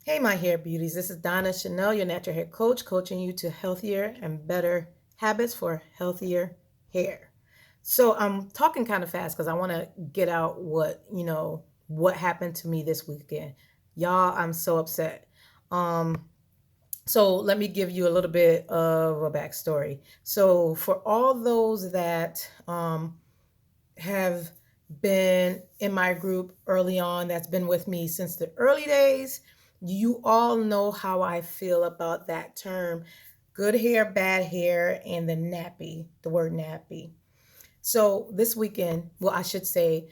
Hey, my hair beauties. This is Donna Chanel, your natural hair coach, coaching you to healthier and better habits for healthier hair. So I'm talking kind of fast because I want to get out what happened to me this weekend. Y'all, I'm so upset. Um, so let me give you a little bit of a backstory. So for all those that have been in my group early on, that's been with me since the early days, you all know how I feel about that term good hair, bad hair, and the word nappy. So this weekend, well, I should say,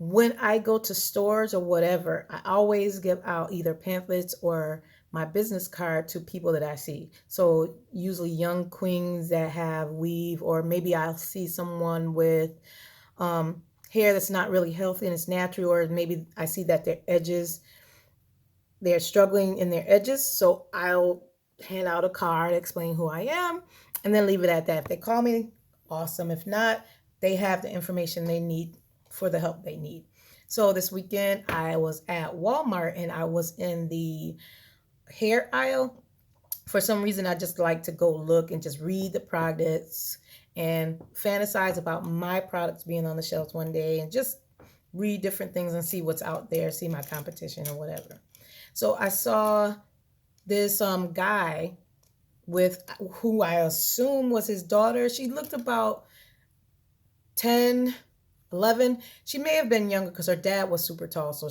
when I go to stores or whatever, I always give out either pamphlets or my business card to people that I see. So usually young queens that have weave, or maybe I'll see someone with hair that's not really healthy and it's natural, or maybe I see that they're struggling in their edges. So I'll hand out a card, explain who I am, and then leave it at that. If they call me, awesome. If not, they have the information they need for the help they need. So this weekend, I was at Walmart and I was in the hair aisle. For some reason, I just like to go look and just read the products and fantasize about my products being on the shelves one day and just read different things and see what's out there, see my competition or whatever. So I saw this guy with who I assume was his daughter. She looked about 10, 11. She may have been younger because her dad was super tall. So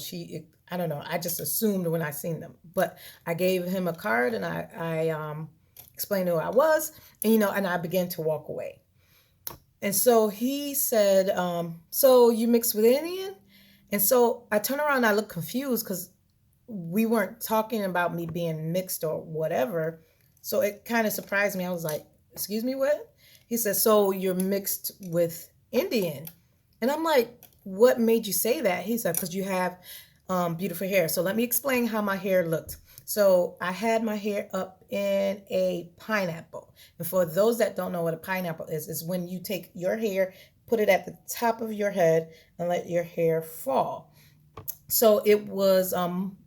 I don't know. I just assumed when I seen them. But I gave him a card and I explained who I was, and I began to walk away. And so he said, so you mixed with Indian? And so I turned around and I looked confused because we weren't talking about me being mixed or whatever. So it kind of surprised me. I was like, excuse me, what? He said, so you're mixed with Indian. And I'm like, what made you say that? He said, because you have beautiful hair. So let me explain how my hair looked. So I had my hair up in a pineapple. And for those that don't know what a pineapple is when you take your hair, put it at the top of your head, and let your hair fall. So it was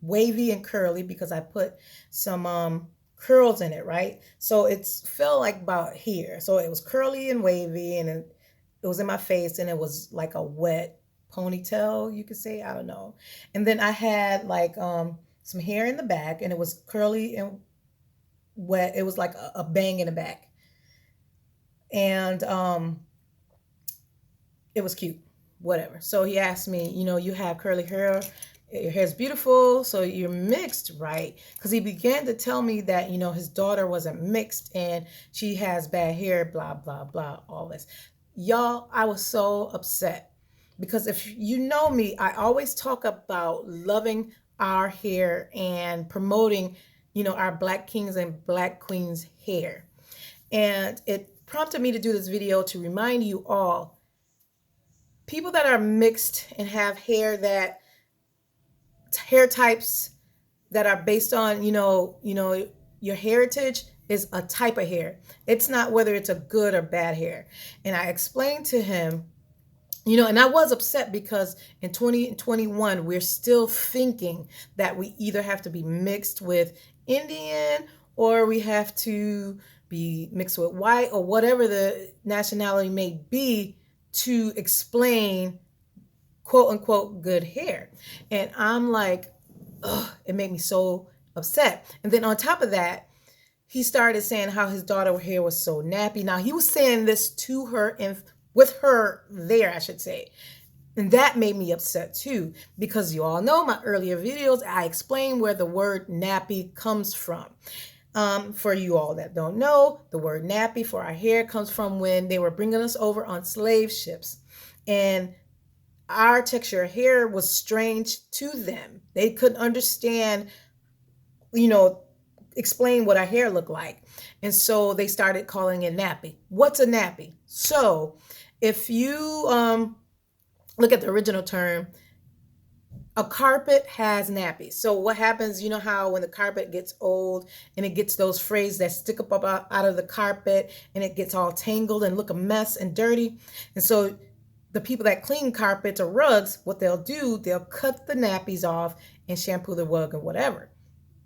wavy and curly because I put some curls in it, right? So it's felt like about here. So it was curly and wavy, and it was in my face, and it was like a wet ponytail, you could say. I don't know. And then I had like some hair in the back, and it was curly and wet. It was like a bang in the back, and it was cute, whatever. So he asked me, you have curly hair, your hair's beautiful, so you're mixed, right? Because he began to tell me that, his daughter wasn't mixed and she has bad hair, blah, blah, blah, all this. Y'all, I was so upset because if you know me, I always talk about loving our hair and promoting, our Black kings and Black queens hair. And it prompted me to do this video to remind you all, people that are mixed and have hair types that are based on your heritage is a type of hair. It's not whether it's a good or bad hair. And I explained to him, and I was upset because in 2021 we're still thinking that we either have to be mixed with Indian or we have to be mixed with white or whatever the nationality may be to explain quote unquote good hair. And I'm like, ugh, it made me so upset. And then on top of that, he started saying how his daughter hair was so nappy. Now he was saying this to her and with her there, I should say. And that made me upset too, because you all know my earlier videos, I explained where the word nappy comes from. For you all that don't know, the word nappy for our hair comes from when they were bringing us over on slave ships. And our texture of hair was strange to them. They couldn't understand, you know, explain what our hair looked like. And so they started calling it nappy. What's a nappy? So if you look at the original term, a carpet has nappies. So what happens, you know how when the carpet gets old and it gets those frays that stick up out of the carpet and it gets all tangled and look a mess and dirty. And so the people that clean carpets or rugs, what they'll do, they'll cut the nappies off and shampoo the rug or whatever.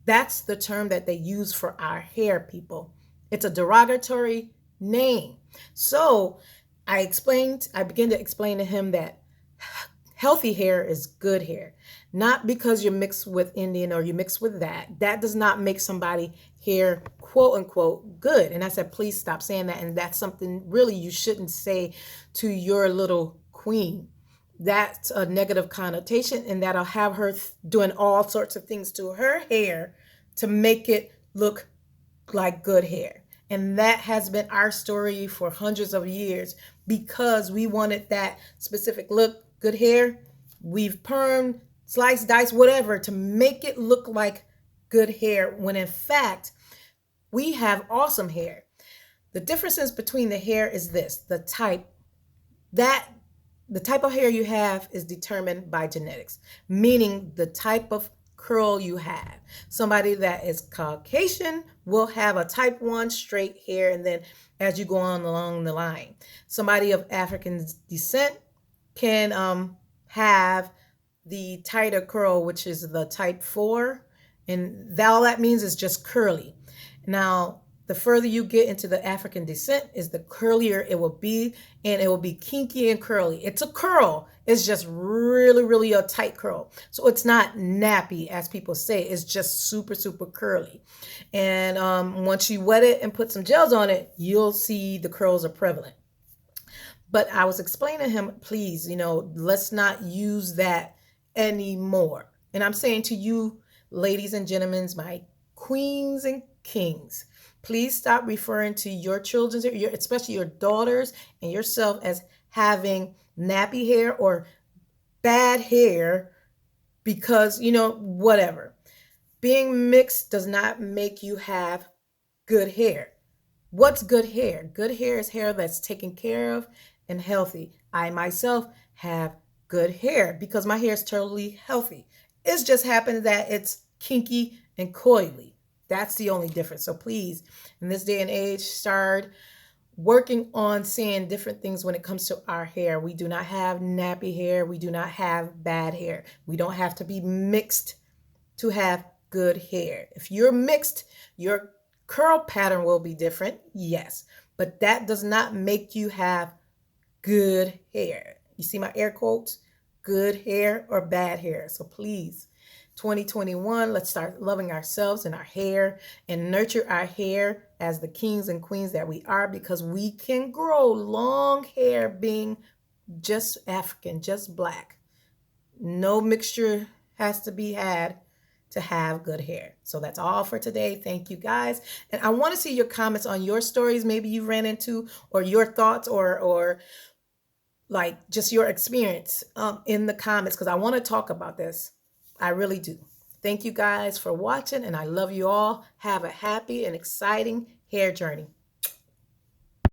That's the term that they use for our hair, people. It's a derogatory name. So I began to explain to him that healthy hair is good hair. Not because you're mixed with Indian or you mix with that. That does not make somebody hair quote unquote good. And I said, please stop saying that. And that's something really you shouldn't say to your little queen. That's a negative connotation, and that'll have her doing all sorts of things to her hair to make it look like good hair. And that has been our story for hundreds of years because we wanted that specific look, good hair. We've permed, sliced, diced, whatever to make it look like good hair when in fact we have awesome hair. The differences between the hair is this: that the type of hair you have is determined by genetics, meaning the type of curl you have. Somebody that is Caucasian will have a type 1 straight hair, and then as you go on along the line, somebody of African descent can have the tighter curl, which is the type 4, and that all that means is just curly. Now, the further you get into the African descent is the curlier it will be, and it will be kinky and curly. It's a curl. It's just really, really a tight curl. So it's not nappy, as people say. It's just super, super curly. And once you wet it and put some gels on it, you'll see the curls are prevalent. But I was explaining to him, please, let's not use that anymore. And I'm saying to you, ladies and gentlemen, my queens and kings, please stop referring to your children, especially your daughters and yourself, as having nappy hair or bad hair because, whatever. Being mixed does not make you have good hair. What's good hair? Good hair is hair that's taken care of and healthy. I myself have good hair because my hair is totally healthy. It just happens that it's kinky and coily. That's the only difference. So please, in this day and age, start working on seeing different things when it comes to our hair. We do not have nappy hair. We do not have bad hair. We don't have to be mixed to have good hair. If you're mixed, your curl pattern will be different, yes, but that does not make you have good hair. You see my air quotes? Good hair or bad hair. So please, 2021, let's start loving ourselves and our hair and nurture our hair as the kings and queens that we are, because we can grow long hair being just African, just black. No mixture has to be had to have good hair. So that's all for today. Thank you guys. And I want to see your comments on your stories maybe you ran into, or your thoughts, or like just your experience in the comments, because I want to talk about this. I really do. Thank you guys for watching, and I love you all. Have a happy and exciting hair journey.